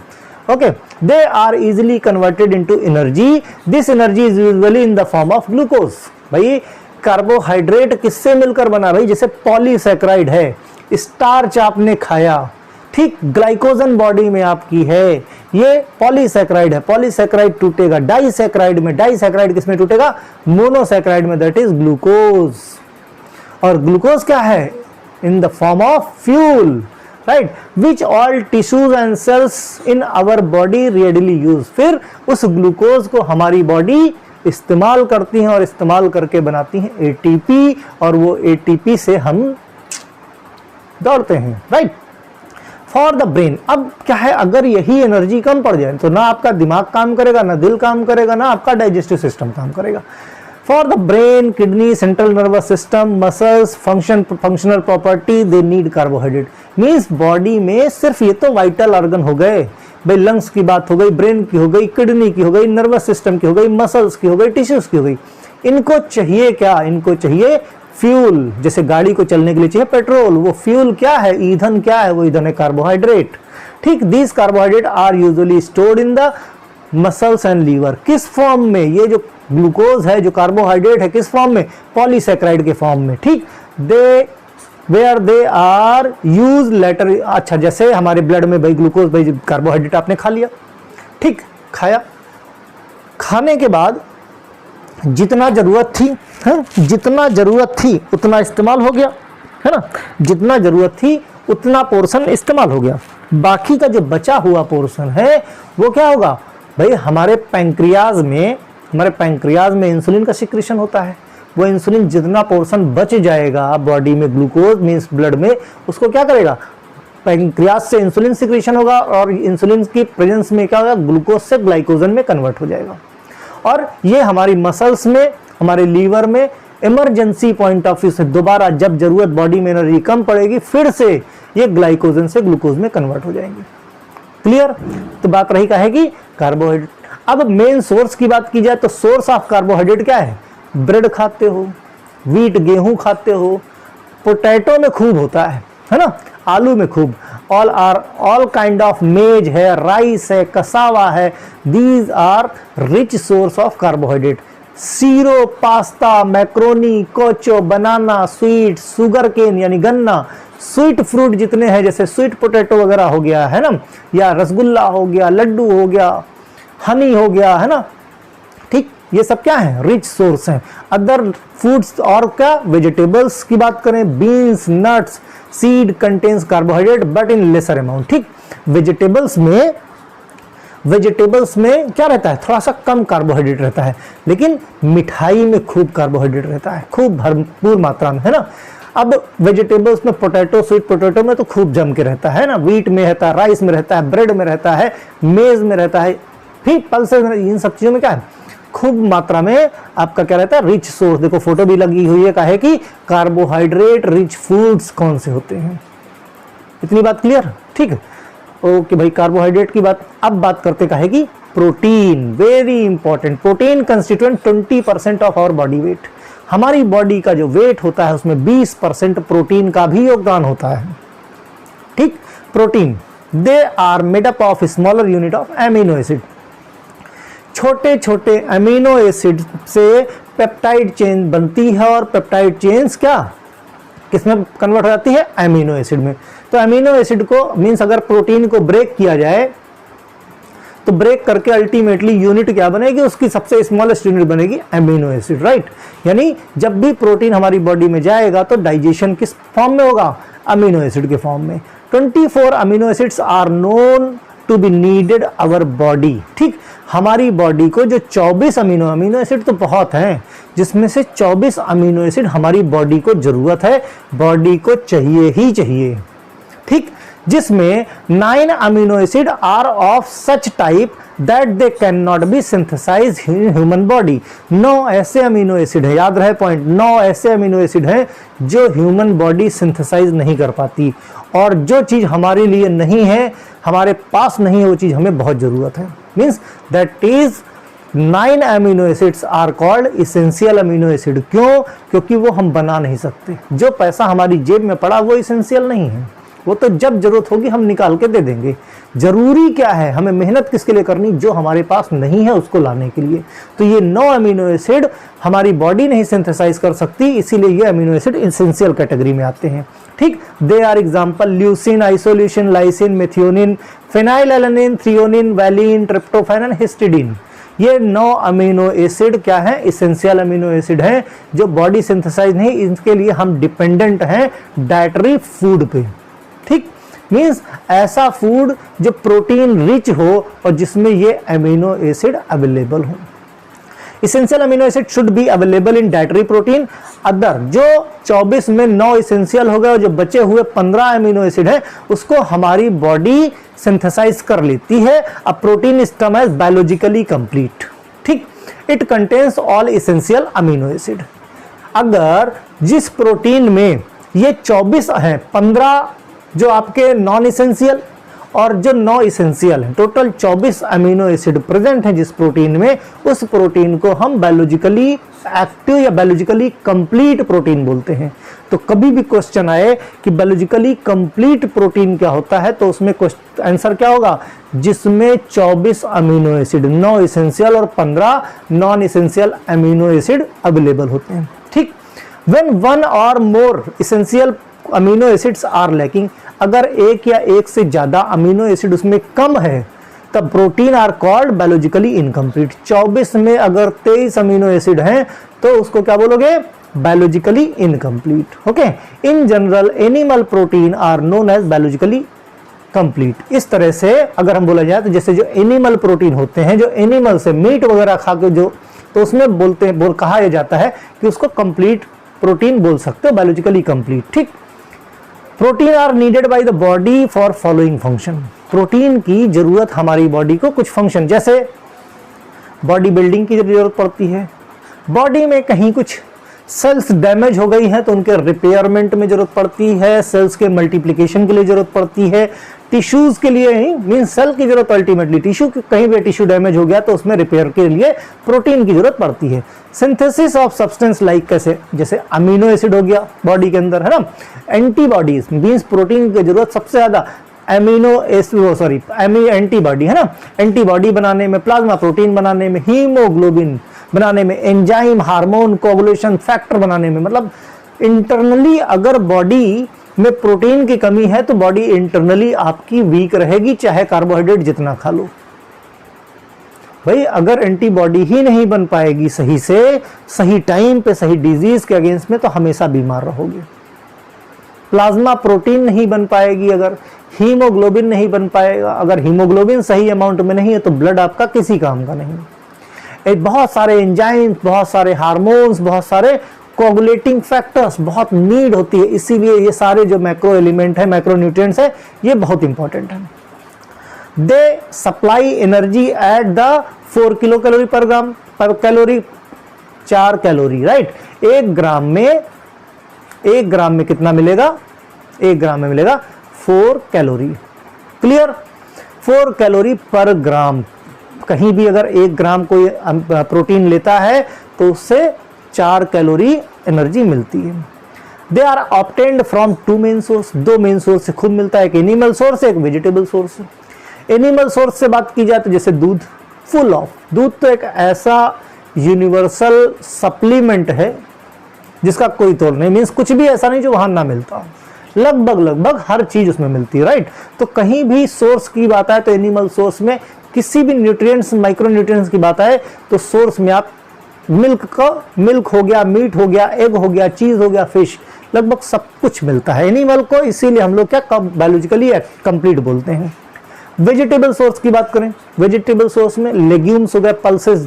Okay, they are easily converted into energy. This energy is usually in the form of glucose. भाई कार्बोहाइड्रेट किससे मिलकर बना? भाई जैसे पॉलीसैकेराइड है, स्टार्च आपने खाया, ठीक, ग्लाइकोजन बॉडी में आपकी है, ये पॉलीसैकेराइड है, पॉलीसैकेराइड टूटेगा डाइसैकेराइड में, डाइसैकेराइड किसमें टूटेगा? मोनोसैकेराइड में, दैट इज ग्लूकोज। और ग्लूकोज क्या है? In the form of fuel, right, which all tissues and cells in our body readily use. फिर उस ग्लूकोज को हमारी बॉडी इस्तेमाल करती है और इस्तेमाल करके बनाती है एटीपी, और वो एटीपी से हम दौड़ते हैं, राइट। फॉर द ब्रेन, अब क्या है, अगर यही एनर्जी कम पड़ जाए तो ना आपका दिमाग काम करेगा, ना दिल काम करेगा, ना आपका डाइजेस्टिव सिस्टम काम करेगा। For the brain, kidney, central nervous system, muscles, functional property, they need carbohydrate. Means body में सिर्फ ये तो वाइटल ऑर्गन हो गए, भाई लंग्स की बात हो गई, ब्रेन की हो गई, किडनी की हो गई, नर्वस सिस्टम की हो गई, मसल्स की हो गई, टिश्यूज की हो गई। इनको चाहिए क्या? इनको चाहिए फ्यूल। जैसे गाड़ी को चलने के लिए चाहिए पेट्रोल, वो फ्यूल क्या है? ईंधन क्या है? वो ईंधन है कार्बोहाइड्रेट। ठीक, these carbohydrate are usually stored in the muscles and liver. किस फॉर्म में? ये जो ग्लूकोज है, जो कार्बोहाइड्रेट है, किस फॉर्म में? पॉलीसैकेराइड के फॉर्म में। ठीक, where they are use later. अच्छा, जैसे हमारे ब्लड में भाई ग्लूकोज, भाई कार्बोहाइड्रेट आपने खा लिया, ठीक, खाया, खाने के बाद जितना जरूरत थी, है, जितना जरूरत थी उतना इस्तेमाल हो गया, है ना, जितना जरूरत थी उतना पोर्शन इस्तेमाल हो गया। बाकी का जो बचा हुआ पोर्शन है वो क्या होगा? भाई हमारे पैंक्रियाज में इंसुलिन का सिक्रीशन होता है। वो इंसुलिन जितना पोर्शन बच जाएगा बॉडी में, ग्लूकोज मीन्स ब्लड में, उसको क्या करेगा? पैंक्रियास से इंसुलिन सिक्रेशन होगा और इंसुलिन की प्रेजेंस में क्या होगा, ग्लूकोज से ग्लाइकोजन में कन्वर्ट हो जाएगा। और ये हमारी मसल्स में, हमारे लीवर में इमरजेंसी पॉइंट ऑफ व्यू से दोबारा जब जरूरत बॉडी में एनर्जी कम पड़ेगी फिर से ये ग्लाइकोजन से ग्लूकोज में कन्वर्ट हो जाएंगे। क्लियर? तो बात रही है कि कार्बोहाइड्रेट। अब मेन सोर्स की बात की जाए तो सोर्स ऑफ कार्बोहाइड्रेट क्या है? ब्रेड खाते हो, व्हीट गेहूं खाते हो, पोटैटो में खूब होता है ना, आलू में खूब, ऑल काइंड ऑफ मेज है, राइस है, कसावा है, these are rich source of carbohydrate. सीरो, पास्ता, मैक्रोनी, कोचो, बनाना, स्वीट, सुगर केन यानी गन्ना, स्वीट फ्रूट जितने हैं जैसे स्वीट पोटैटो वगैरह हो गया है ना, या रसगुल्ला हो गया, लड्डू हो गया, हनी हो गया है ना, ठीक, ये सब क्या है? रिच सोर्स हैं। अदर फूड्स और क्या? वेजिटेबल्स की बात करें, beans, nuts, seed contains carbohydrate but in lesser amount. ठीक, वेजिटेबल्स में क्या रहता है? थोड़ा सा कम कार्बोहाइड्रेट रहता है, लेकिन मिठाई में खूब कार्बोहाइड्रेट रहता है, खूब भरपूर मात्रा में, है ना। अब वेजिटेबल्स में पोटैटो, स्वीट पोटैटो में तो खूब जम के रहता है ना, व्हीट में रहता है, राइस में रहता है, ब्रेड में रहता है, मेज में रहता है, फिर पल्सेस में, इन सब चीजों में क्या है? खूब मात्रा में आपका क्या रहता है? Rich source. देखो फोटो भी लगी हुई है, कहे कि कार्बोहाइड्रेट रिच फूड्स कौन से होते हैं। इतनी बात क्लियर? ठीक है, ओके भाई, कार्बोहाइड्रेट की बात। अब बात करते कहे कि protein, very important. Protein constituent 20% of our body weight. हमारी बॉडी का जो वेट होता है उसमें 20% प्रोटीन का भी योगदान होता है। ठीक, protein, they are made up of smaller unit of amino acid. छोटे छोटे अमीनो एसिड से पेप्टाइड चेन बनती है और पेप्टाइड चेन्स क्या किसमें कन्वर्ट हो जाती है? अमीनो एसिड में। तो अमीनो एसिड को मींस अगर प्रोटीन को ब्रेक किया जाए तो ब्रेक करके अल्टीमेटली यूनिट क्या बनेगी? उसकी सबसे स्मॉलेस्ट यूनिट बनेगी अमीनो एसिड, राइट। यानी जब भी प्रोटीन हमारी बॉडी में जाएगा तो डाइजेशन किस फॉर्म में होगा? अमीनो एसिड के फॉर्म में। 24 amino acids are known to be needed our body. ठीक, हमारी बॉडी को जो 24 अमीनो एसिड तो बहुत हैं, जिसमें से 24 अमीनो एसिड हमारी बॉडी को जरूरत है, बॉडी को चाहिए ही चाहिए। ठीक, जिसमें 9 amino acid are of such type that they can not be synthesize in human body. 9 ऐसे अमीनो एसिड है, याद रहे पॉइंट, 9 ऐसे अमीनो एसिड हैं जो ह्यूमन बॉडी सिंथेसाइज नहीं कर पाती, और जो चीज हमारे लिए नहीं है, हमारे पास नहीं है, वो चीज हमें बहुत जरूरत है। Means that is 9 amino acids are called essential amino acid. क्यों? क्योंकि वो हम बना नहीं सकते। जो पैसा हमारी जेब में पड़ा वो इसेंशियल नहीं है, वो तो जब जरूरत होगी हम निकाल के दे देंगे। जरूरी क्या है? हमें मेहनत किसके लिए करनी? जो हमारे पास नहीं है उसको लाने के लिए। तो ये 9 अमीनो एसिड हमारी बॉडी नहीं सिंथेसाइज कर सकती, इसीलिए ये अमीनो एसिड इसेंशियल कैटेगरी में आते हैं। ठीक, they are example leucine, isoleucine, lysine, methionine, phenylalanine, threonine, valine, tryptophan and histidine. ये 9 अमीनो एसिड क्या है? इसेंशियल अमीनो एसिड हैं जो बॉडी सिंथेसाइज नहीं, इनके लिए हम डिपेंडेंट हैं डाइटरी फूड पे। ठीक, मींस ऐसा फूड जो प्रोटीन रिच हो और जिसमें ये अमीनो एसिड अवेलेबल हो। Essential amino acid should be available in dietary protein. Other जो 24 में 9 इसेंशियल हो गए और जो बचे हुए 15 अमीनो एसिड है उसको हमारी बॉडी सिंथेसाइज कर लेती है। अब protein is term as biologically complete. ठीक, it contains all essential amino acid. अगर जिस प्रोटीन में ये 24 है, 15 जो आपके नॉन इसेंशियल और जो 9 इसेंशियल है, टोटल 24 अमीनो एसिड प्रेजेंट हैं जिस प्रोटीन में, उस प्रोटीन को हम बायोलॉजिकली एक्टिव या बायोलॉजिकली कंप्लीट प्रोटीन बोलते हैं। तो कभी भी क्वेश्चन आए कि बायोलॉजिकली कंप्लीट प्रोटीन क्या होता है, तो उसमें आंसर क्या होगा? जिसमें 24 अमीनो एसिड, 9 इसेंशियल और 15 non essential amino acid available होते हैं। ठीक, when 1 or more essential amino acids are lacking, अगर एक या एक से ज्यादा अमीनो एसिड उसमें कम है तब protein are called biologically incomplete. 24 में अगर 23 अमीनो एसिड हैं तो उसको क्या बोलोगे? Biologically incomplete. Okay, in general animal protein are known as biologically complete. इस तरह से अगर हम बोला जाए तो जैसे जो एनिमल प्रोटीन होते हैं, जो एनिमल से मीट वगैरह खा के जो, तो उसमें कहा जाता है कि उसको कंप्लीट प्रोटीन बोल सकते हो, बायोलॉजिकली कंप्लीट। ठीक, protein are needed by the body for following function. Protein की जरूरत हमारी बॉडी को कुछ फंक्शन, जैसे बॉडी बिल्डिंग की जरूरत पड़ती है, बॉडी में कहीं कुछ सेल्स डैमेज हो गई हैं तो उनके रिपेयरमेंट में जरूरत पड़ती है, सेल्स के मल्टीप्लिकेशन के लिए जरूरत पड़ती है, टिश्यूज के लिए ही मीन सेल की जरूरत, अल्टीमेटली टिश्यू, कहीं भी टिश्यू डैमेज हो गया तो उसमें रिपेयर के लिए प्रोटीन की जरूरत पड़ती है। सिंथेसिस ऑफ सब्सटेंस लाइक कैसे, जैसे अमीनो एसिड हो गया बॉडी के अंदर, है ना। एंटीबॉडीज मीन्स प्रोटीन की जरूरत सबसे ज्यादा एंटीबॉडी, है ना, एंटीबॉडी बनाने में, प्लाज्मा प्रोटीन बनाने में, हीमोग्लोबिन बनाने में, एंजाइम, हार्मोन, कोगुलेशन फैक्टर बनाने में। मतलब इंटरनली अगर बॉडी में प्रोटीन की कमी है तो बॉडी इंटरनली आपकी वीक रहेगी, चाहे कार्बोहाइड्रेट जितना खा लो। भाई अगर एंटीबॉडी ही नहीं बन पाएगी सही से, सही टाइम पे, सही डिजीज के अगेंस्ट में, तो हमेशा बीमार रहोगे। प्लाज्मा प्रोटीन नहीं बन पाएगी, अगर हीमोग्लोबिन नहीं बन पाएगा, अगर हीमोग्लोबिन सही अमाउंट में नहीं है तो ब्लड आपका किसी काम का नहीं। बहुत सारे एंजाइम्स, बहुत सारे हार्मोन्स, बहुत सारे कोगुलेटिंग फैक्टर्स बहुत नीड होती है, इसीलिए ये सारे जो मैक्रो एलिमेंट है, मैक्रो न्यूट्रिएंट्स है, ये बहुत इंपॉर्टेंट है। They supply energy at the 4 kilocalorie per gram, पर कैलोरी 4 कैलोरी, राइट। 1 ग्राम में कितना मिलेगा, 1 ग्राम में मिलेगा 4 कैलोरी, क्लियर। 4 कैलोरी पर ग्राम, कहीं भी अगर 1 ग्राम कोई प्रोटीन लेता है तो उससे 4 कैलोरी एनर्जी मिलती है। They are obtained from 2 main source, 2 main source से खुद मिलता है, एक एनिमल सोर्स, एक वेजिटेबल सोर्स। एनिमल सोर्स से बात की जाए तो जैसे दूध, फुल ऑफ दूध तो एक ऐसा यूनिवर्सल सप्लीमेंट है जिसका कोई तोड़ नहीं, मीन्स कुछ भी ऐसा नहीं जो वहां ना मिलता, लगभग हर चीज उसमें मिलती है, राइट। तो कहीं भी सोर्स की बात आए तो एनिमल सोर्स में किसी भी न्यूट्रिएंट्स, माइक्रो न्यूट्रिएंट्स की बात आए तो सोर्स में आप मिल्क हो गया, मीट हो गया, एग हो गया, चीज हो गया, फिश, लगभग सब कुछ मिलता है एनिमल को, इसीलिए हम लोग क्या बायोलॉजिकली कंप्लीट बोलते हैं। वेजिटेबल सोर्स की बात करें, वेजिटेबल सोर्स में लेग्यूम्स हो गए, पल्सेस,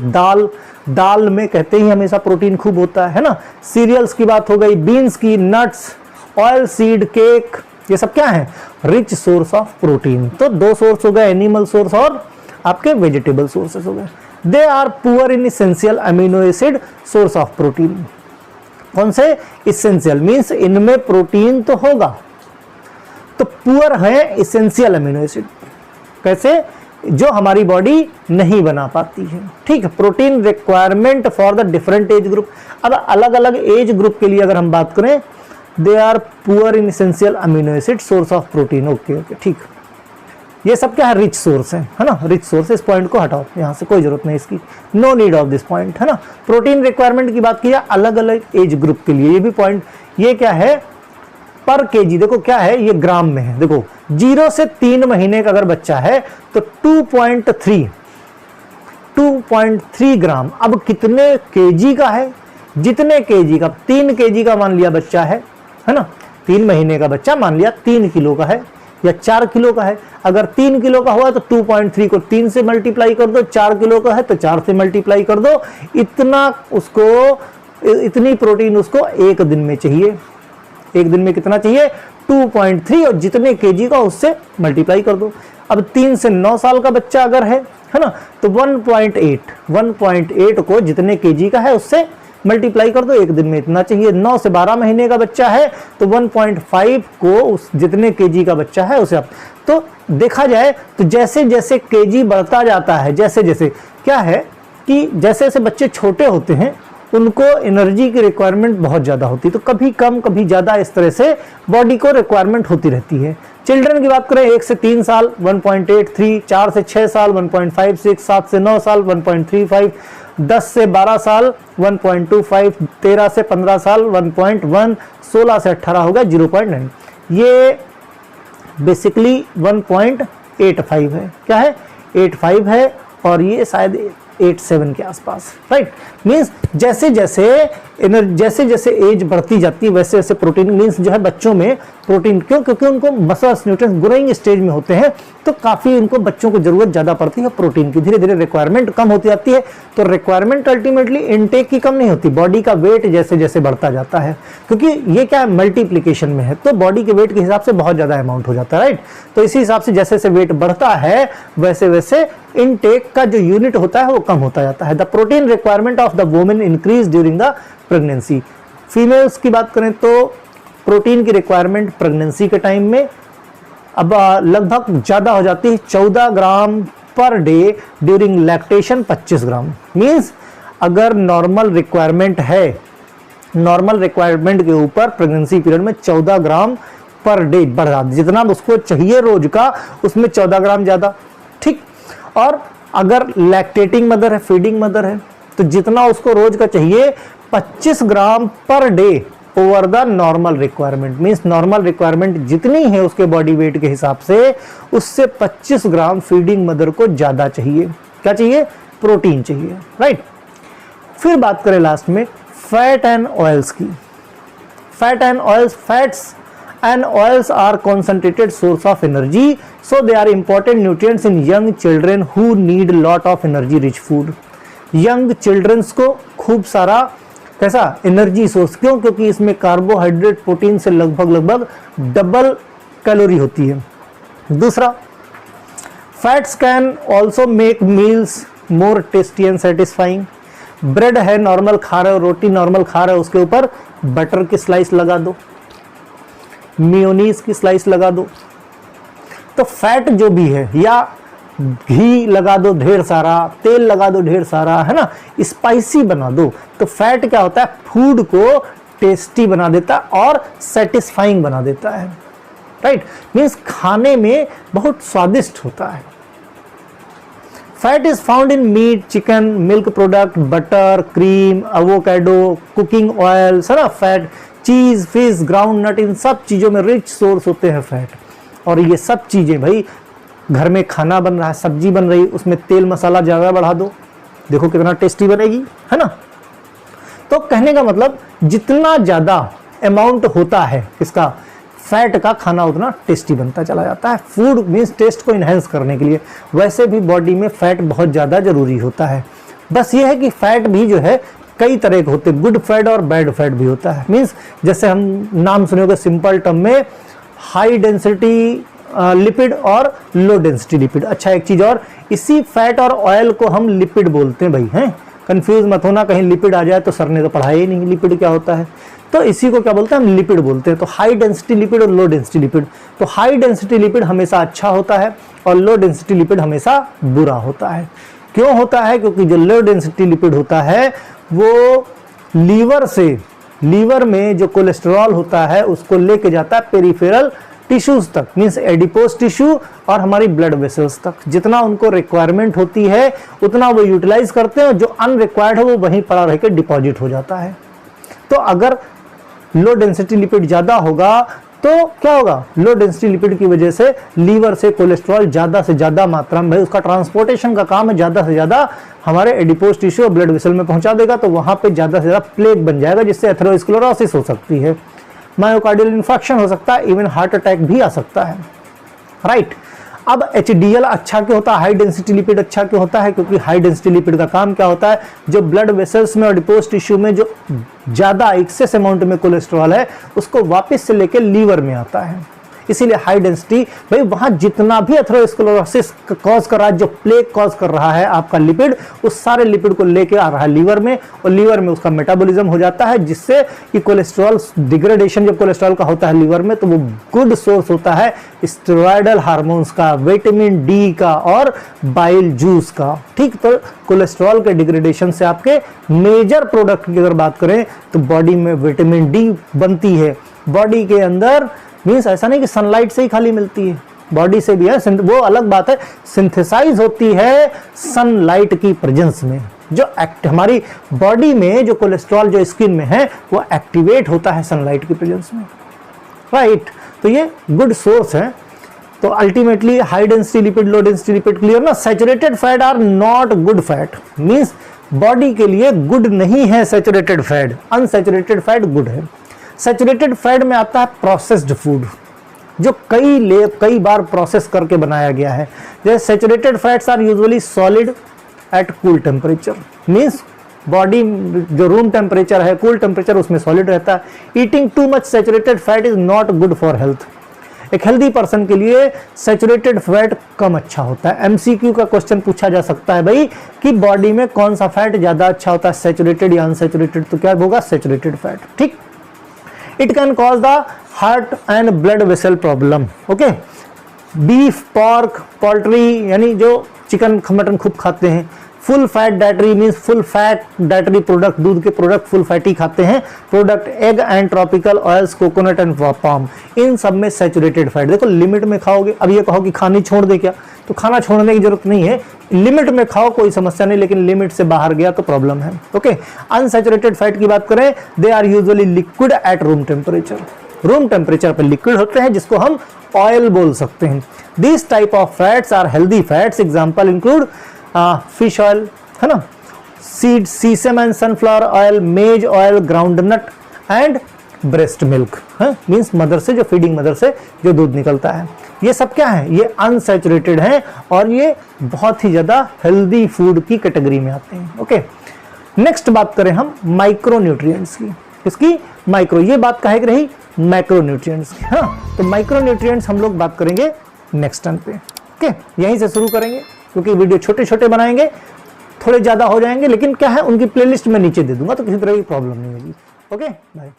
दाल में कहते ही हमेशा प्रोटीन खूब होता है ना। सीरियल्स की बात हो गई, बीन्स की, नट्स, ऑयल सीड, केक, ये सब क्या है, रिच सोर्स ऑफ प्रोटीन। तो 2 सोर्स हो गए, एनिमल सोर्स और आपके वेजिटेबल सोर्सेस हो गए। They are poor in essential amino acid source of protein. कौन से, इसेंशियल मीन्स इनमें प्रोटीन तो होगा, तो पुअर है इसेंशियल अमीनो एसिड, कैसे, जो हमारी बॉडी नहीं बना पाती है, ठीक है। Protein requirement for the different age group, अब अलग अलग एज ग्रुप के लिए अगर हम बात करें, they are poor in essential amino acid source of protein, okay, ठीक। ये सब क्या है, रिच सोर्स है ना, रिच सोर्स। इस पॉइंट को हटाओ, यहां से कोई जरूरत नहीं इसकी, no need of this point, है ना। प्रोटीन रिक्वायरमेंट की बात की जाए अलग अलग एज ग्रुप के लिए, ये भी पॉइंट, ये क्या है, पर केजी, देखो क्या है, ये ग्राम में है। देखो 0 से 3 महीने का अगर बच्चा है तो 2.3 ग्राम। अब कितने केजी का है, जितने केजी का, 3 केजी का मान लिया बच्चा है ना, 3 महीने का बच्चा मान लिया 3 किलो का है या 4 किलो का है। अगर 3 किलो का हुआ तो 2.3 को 3 से मल्टीप्लाई कर दो, 4 किलो का है तो 4 से मल्टीप्लाई कर दो, इतना उसको, इतनी प्रोटीन उसको 1 दिन में चाहिए। 1 दिन में कितना चाहिए, 2.3, और जितने केजी का उससे मल्टीप्लाई कर दो। अब 3 से 9 साल का बच्चा अगर है ना, तो 1.8 को जितने केजी का है उससे मल्टीप्लाई कर दो, 1 दिन में इतना चाहिए। 9 से 12 महीने का बच्चा है तो 1.5 को उस जितने केजी का बच्चा है उसे आप, तो देखा जाए तो जैसे जैसे केजी बढ़ता जाता है, जैसे जैसे क्या है कि जैसे जैसे बच्चे छोटे होते हैं उनको एनर्जी की रिक्वायरमेंट बहुत ज़्यादा होती है, तो कभी कम कभी ज़्यादा, इस तरह से बॉडी को रिक्वायरमेंट होती रहती है। चिल्ड्रन की बात करें, 1 से 3 साल 1.83, 4 से 6 साल 1.56, 7 से 9 साल 1.35, 10 से 12 साल 1.25, 13 से 15 साल 1.1, 16 से 18 होगा 0.9। ये बेसिकली 1.85 है, क्या है, 85 है, और ये शायद 0.87 के आसपास, राइट। मींस जैसे जैसे एज बढ़ती जाती है वैसे वैसे प्रोटीन मींस जो है बच्चों में प्रोटीन, क्योंकि उनको मसल्स न्यूट्रिएंट्स ग्रोइंग स्टेज में होते हैं तो काफ़ी इनको बच्चों को जरूरत ज़्यादा पड़ती है प्रोटीन की। धीरे धीरे रिक्वायरमेंट कम होती जाती है, तो रिक्वायरमेंट अल्टीमेटली इनटेक की कम नहीं होती, बॉडी का वेट जैसे जैसे बढ़ता जाता है, क्योंकि ये क्या है मल्टीप्लिकेशन में है, तो बॉडी के वेट के हिसाब से बहुत ज़्यादा अमाउंट हो जाता है, राइट। तो इसी हिसाब से जैसे जैसे वेट बढ़ता है वैसे वैसे इनटेक का जो यूनिट होता है वो कम होता जाता है। The protein requirement of the women increase during the pregnancy. Females की बात करें तो प्रोटीन की रिक्वायरमेंट प्रेगनेंसी के टाइम में अब लगभग ज़्यादा हो जाती है, 14 ग्राम पर डे, ड्यूरिंग लैक्टेशन 25 ग्राम। मीन्स अगर नॉर्मल रिक्वायरमेंट है, नॉर्मल रिक्वायरमेंट के ऊपर प्रेगनेंसी पीरियड में 14 ग्राम पर डे बढ़ा, जितना उसको चाहिए रोज का उसमें 14 ग्राम ज़्यादा, ठीक। और अगर लैक्टेटिंग मदर है, फीडिंग मदर है, तो जितना उसको रोज का चाहिए 25 gram per day over the normal requirement. Means normal requirement जितनी है उसके बॉडी वेट के हिसाब से उससे 25 ग्राम फीडिंग मदर को ज़्यादा चाहिए। क्या चाहिए? प्रोटीन चाहिए, राइट। फिर बात करें लास्ट में फैट एंड ऑयल्स की। Fat and oils, fats and oils are concentrated source of energy, so they are important nutrients in young children who need lot of energy rich food। young childrens को खूब सारा कैसा energy source, क्यों? क्योंकि इसमें carbohydrate protein से लगभग double calorie होती है। दूसरा, fats can also make meals more tasty and satisfying. Bread है नॉर्मल खा रहे हो, रोटी नॉर्मल खा रहे हो, उसके ऊपर बटर की स्लाइस लगा दो, मेयोनीज की स्लाइस लगा दो, तो फैट जो भी है, या घी लगा दो ढेर सारा, तेल लगा दो ढेर सारा, है ना, स्पाइसी बना दो, तो फैट क्या होता है? फूड को टेस्टी बना देता है और सेटिस्फाइंग बना देता है, राइट। मीन्स खाने में बहुत स्वादिष्ट होता है। Fat is found in meat, chicken, milk product, butter, cream, avocado, cooking oils, है ना, fat, cheese, fish, ground nut, इन सब चीज़ों में रिच सोर्स होते हैं फैट। और ये सब चीज़ें भाई घर में खाना बन रहा है, सब्जी बन रही, उसमें तेल मसाला ज़्यादा बढ़ा दो, देखो कितना टेस्टी बनेगी, है ना। तो कहने का मतलब जितना ज़्यादा अमाउंट होता है इसका फैट का, खाना उतना टेस्टी बनता चला जाता है। फूड मीन्स टेस्ट को इन्हेंस करने के लिए, वैसे भी बॉडी में फैट बहुत ज़्यादा ज़रूरी होता है। बस ये है कि फैट भी जो है कई तरह के होते हैं, गुड फैट और बैड फैट भी होता है। मीन्स जैसे हम नाम सुने होंगे सिंपल टर्म में, हाई डेंसिटी लिपिड और लो डेंसिटी लिपिड। अच्छा एक चीज़ और, इसी फैट और ऑयल को हम लिपिड बोलते हैं भाई, हैं, कंफ्यूज मत होना, कहीं लिपिड आ जाए तो सर ने तो पढ़ाया ही नहीं लिपिड क्या होता है। तो इसी को क्या बोलते हैं? हम लिपिड बोलते हैं। तो हाई डेंसिटी लिपिड और लो डेंसिटी लिपिड। तो हाई डेंसिटी लिपिड हमेशा अच्छा होता है और लो डेंसिटी लिपिड हमेशा बुरा होता है। क्यों होता है? क्योंकि जो लो डेंसिटी लिपिड होता है वो लीवर से, लीवर में जो कोलेस्ट्रॉल होता है उसको लेके जाता है पेरिफेरल टिश्यूज तक, मीन्स एडिपोज टिश्यू और हमारी ब्लड वेसल्स तक। जितना उनको रिक्वायरमेंट होती है उतना वो यूटिलाइज करते हैं, और जो अनरिक्वायर्ड है वो वहीं पड़ा रह के डिपॉजिट हो जाता है। तो अगर लो डेंसिटी लिपिड ज़्यादा होगा तो क्या होगा? लो डेंसिटी लिपिड की वजह से लीवर से कोलेस्ट्रॉल ज़्यादा से ज़्यादा मात्रा में, उसका ट्रांसपोर्टेशन का काम है, ज़्यादा से ज़्यादा हमारे एडिपोज टिश्यू और ब्लड वेसल में पहुंचा देगा, तो वहाँ पे ज़्यादा से ज़्यादा प्लेग बन जाएगा, जिससे एथेरोस्क्लेरोसिस हो सकती है, मायोकार्डियल इन्फेक्शन हो सकता है, इवन हार्ट अटैक भी आ सकता है, राइट। अब HDL अच्छा क्यों होता है? हाई डेंसिटी लिपिड अच्छा क्यों होता है? क्योंकि हाई डेंसिटी लिपिड का काम क्या होता है? जो ब्लड वेसल्स में और एडिपोज टिश्यू में जो ज़्यादा एक्सेस अमाउंट में कोलेस्ट्रॉल है उसको वापस से लेकर लीवर में आता है। इसीलिए हाई डेंसिटी, भाई वहाँ जितना भी एथेरोस्क्लेरोसिस कॉज कर रहा है, जो प्लेग कॉज कर रहा है आपका लिपिड, उस सारे लिपिड को लेके आ रहा है लीवर में, और लीवर में उसका मेटाबॉलिज्म हो जाता है, जिससे कि कोलेस्ट्रॉल डिग्रेडेशन जब कोलेस्ट्रॉल का होता है लीवर में, तो वो गुड सोर्स होता है स्टेरॉयडल हार्मोन्स का, विटामिन डी का और बाइल जूस का, ठीक। तो कोलेस्ट्रॉल के डिग्रेडेशन से आपके मेजर प्रोडक्ट की अगर बात करें तो बॉडी में विटामिन डी बनती है बॉडी के अंदर। मीन्स ऐसा नहीं कि सनलाइट से ही खाली मिलती है, बॉडी से भी है, वो अलग बात है, सिंथेसाइज होती है सनलाइट की प्रेजेंस में। जो हमारी बॉडी में जो कोलेस्ट्रॉल जो स्किन में है वो एक्टिवेट होता है सनलाइट की प्रेजेंस में, राइट। तो ये गुड सोर्स है। तो ultimately high density lipid, low density lipid, clear ना। Saturated fat are not good fat, means body के लिए गुड नहीं है saturated fat, unsaturated fat good है। सैचुरेटेड फैट में आता है प्रोसेस्ड फूड, जो कई बार प्रोसेस करके बनाया गया है। जैसे saturated fats are usually solid at cool temperature, means body जो रूम टेम्परेचर है, कूल टेम्परेचर, उसमें सॉलिड रहता है। Eating too much saturated fat is not good for health. एक हेल्दी पर्सन के लिए सैचुरेटेड फैट कम अच्छा होता है। एमसीक्यू का क्वेश्चन पूछा जा सकता है भाई कि बॉडी में कौन सा फैट ज्यादा अच्छा होता है, सैचुरेटेड या अनसैचुरेटेड, तो क्या होगा, सैचुरेटेड फैट, ठीक। It can cause the heart and blood vessel problem, okay. Beef, pork, poultry यानी जो चिकन मटन खूब खाते हैं, full fat dietary means full fat dietary product, दूध के प्रोडक्ट फुल फैटी खाते हैं product, egg and tropical oils, coconut and palm, इन सब में सैचुरेटेड फैट। देखो लिमिट में खाओगे, अब ये कहो कि खानी छोड़ दे क्या, तो खाना छोड़ने की जरूरत नहीं है, लिमिट में खाओ कोई समस्या नहीं, लेकिन लिमिट से बाहर गया तो प्रॉब्लम है, ओके। अनसैचुरेटेड फैट की बात करें, they are usually liquid at room temperature, room temperature पर लिक्विड होते हैं जिसको हम ऑयल बोल सकते हैं। This type of fats are healthy fats, example include fish oil, है ना, seed, sesame and sunflower oil, maize oil, groundnut and breast milk, means mother से, जो फीडिंग मदर से जो दूध निकलता है, ये सब क्या है, ये अनसैचुरेटेड है और ये बहुत ही ज्यादा हेल्दी फूड की कैटेगरी में आते हैं, ओके। नेक्स्ट बात करें हम माइक्रोन्यूट्रिएंट्स की, इसकी माइक्रो, ये बात कहे कि रही मैक्रोन्यूट्रिएंट्स की, हाँ, तो माइक्रोन्यूट्रिएंट्स हम लोग बात करेंगे नेक्स्ट टर्न पे, ओके। यहीं से शुरू करेंगे क्योंकि वीडियो छोटे छोटे बनाएंगे, थोड़े ज्यादा हो जाएंगे, लेकिन क्या है उनकी प्लेलिस्ट में नीचे दे दूंगा तो किसी तरह की प्रॉब्लम नहीं होगी, ओके। बाय।